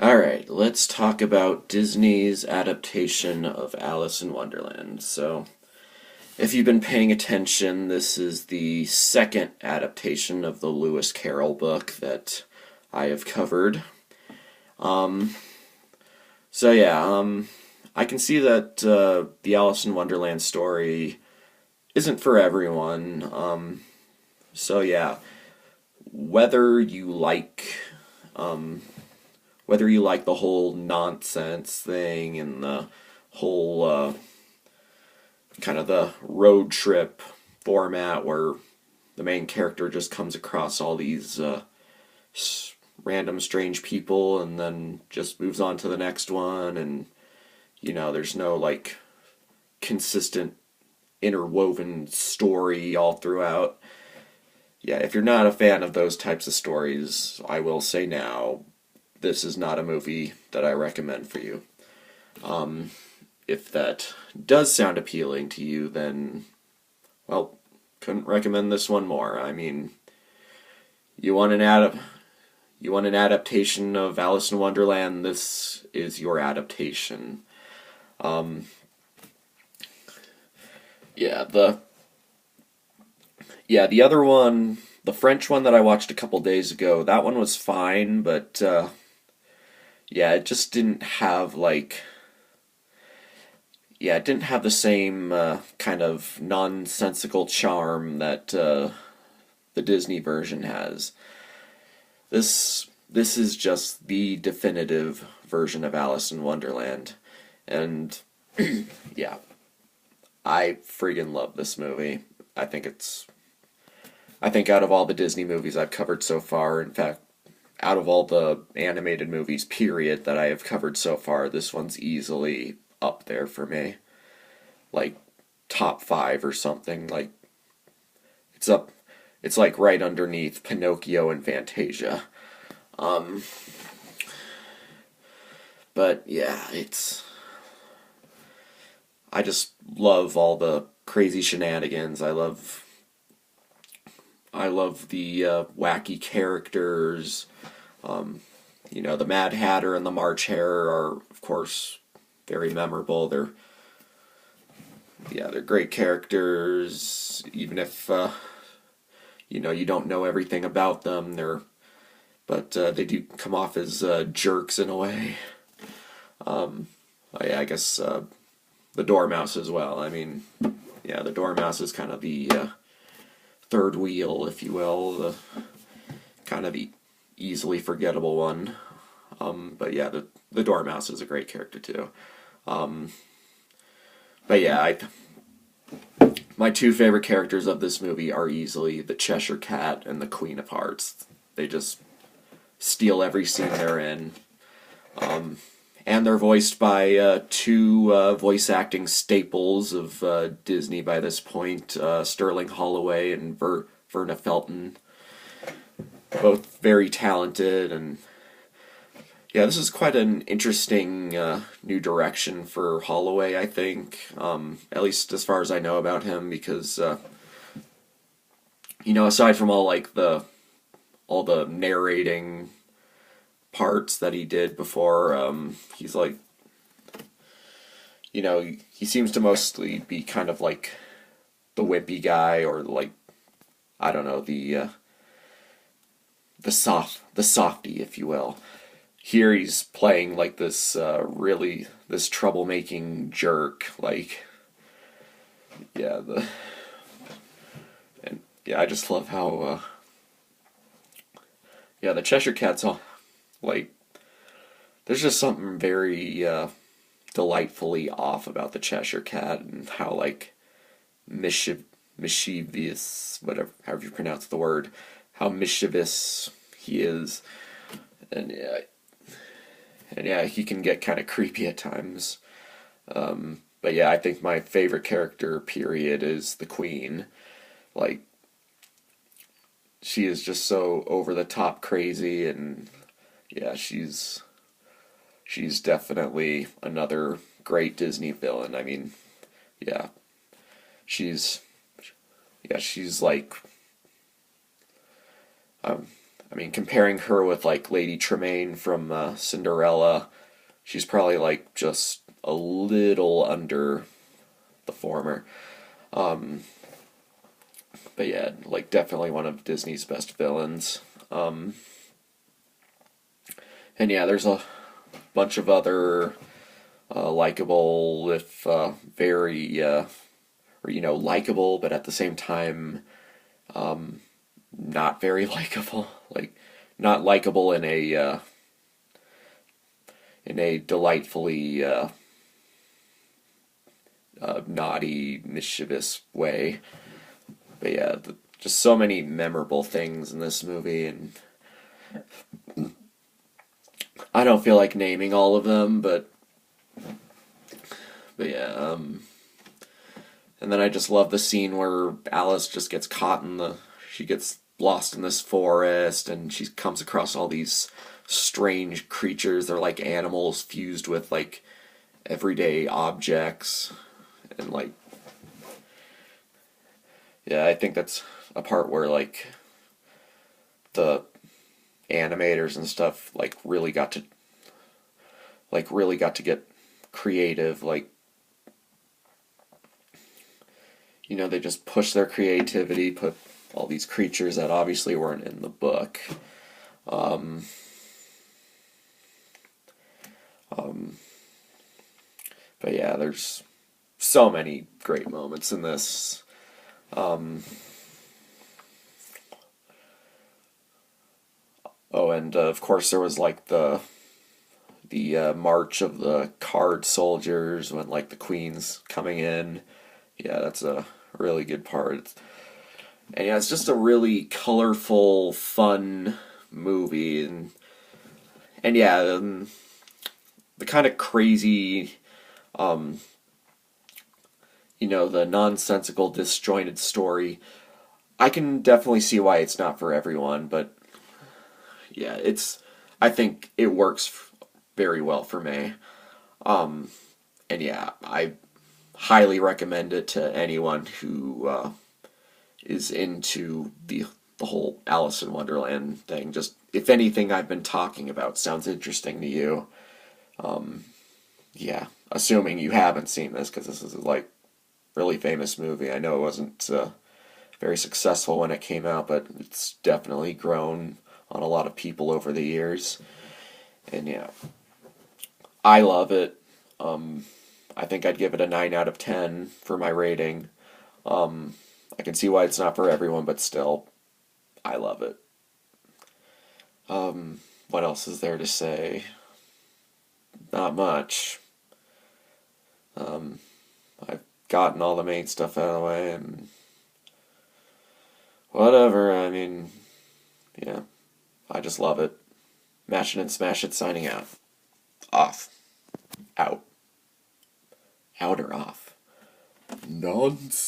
Alright, let's talk about Disney's adaptation of Alice in Wonderland. So, if you've been paying attention, this is the second adaptation of the Lewis Carroll book that I have covered. Um, I can see that the Alice in Wonderland story isn't for everyone. So yeah, whether you like um, whether you like the whole nonsense thing and the whole kind of the road trip format where the main character just comes across all these random strange people and then just moves on to the next one, and there's no like consistent interwoven story all throughout. Yeah, if you're not a fan of those types of stories, I will say now, this is not a movie that I recommend for you. If that does sound appealing to you, then, well, couldn't recommend this one more. I mean, you want an adaptation of Alice in Wonderland, this is your adaptation. Um, yeah, the other one, the French one that I watched a couple days ago, that one was fine, but it just didn't have it didn't have the same kind of nonsensical charm that the Disney version has. This is just the definitive version of Alice in Wonderland, and yeah, I friggin' love this movie. I think it's I think out of all the Disney movies I've covered so far, in fact, out of all the animated movies, period, that I have covered so far, this one's easily up there for me. Like, top five or something. Like, it's up, it's like right underneath Pinocchio and Fantasia. Um, but yeah, I just love all the crazy shenanigans. I love the wacky characters. The Mad Hatter and the March Hare are, of course, very memorable. They're great characters, even if you don't know everything about them. They do come off as jerks in a way. I guess the Dormouse as well. I mean, yeah, the Dormouse is kind of the third wheel, if you will, the kind of the easily forgettable one. The Dormouse is a great character too. Um, my two favorite characters of this movie are easily the Cheshire Cat and the Queen of Hearts. They just steal every scene they're in. And they're voiced by two voice acting staples of Disney by this point, Sterling Holloway and Verna Felton. Both very talented, and yeah, this is quite an interesting new direction for Holloway, I think, at least as far as I know about him, because, aside from all the narrating parts that he did before, he's like, he seems to mostly be kind of like the wimpy guy, or like, I don't know, the softy, if you will. Here he's playing like this this troublemaking jerk, like, I just love how the Cheshire Cat's all like, there's just something very delightfully off about the Cheshire Cat, and how like mischievous, whatever, however you pronounce the word, how mischievous he is, and he can get kind of creepy at times. I think my favorite character, period, is the Queen. Like, she is just so over the top crazy, and yeah, she's definitely another great Disney villain. I mean, yeah, she's like, I mean, comparing her with like Lady Tremaine from Cinderella, she's probably like just a little under the former. Um, but yeah, like definitely one of Disney's best villains. And yeah, there's a bunch of other likable, if very, or likable, but at the same time, not very likable. Like, not likable in a delightfully naughty, mischievous way. But yeah, just so many memorable things in this movie, and I don't feel like naming all of them, but yeah. And then I just love the scene where Alice just gets caught she gets lost in this forest, and she comes across all these strange creatures. They're like animals fused with like everyday objects, and like, yeah, I think that's a part where like the animators and stuff really got to get creative. Like, they just push their creativity, put all these creatures that obviously weren't in the book. Um, um, but yeah, there's so many great moments in this. Oh, and of course there was like the march of the card soldiers when like the queen's coming in. Yeah, that's a really good part. And yeah, it's just a really colorful, fun movie, and yeah, the kind of crazy, um, the nonsensical, disjointed story. I can definitely see why it's not for everyone, but yeah, I think it works very well for me. Um, and yeah, I highly recommend it to anyone who is into the whole Alice in Wonderland thing. Just if anything I've been talking about sounds interesting to you, yeah, assuming you haven't seen this, because this is like really famous movie. I know it wasn't very successful when it came out, but it's definitely grown on a lot of people over the years. And yeah, I love it. I think I'd give it a 9 out of 10 for my rating. I can see why it's not for everyone, but still, I love it. What else is there to say? Not much. I've gotten all the main stuff out of the way, and whatever. I mean, yeah, I just love it. Mash it and smash it. Signing out. Off. Out. Out or off? Nonsense.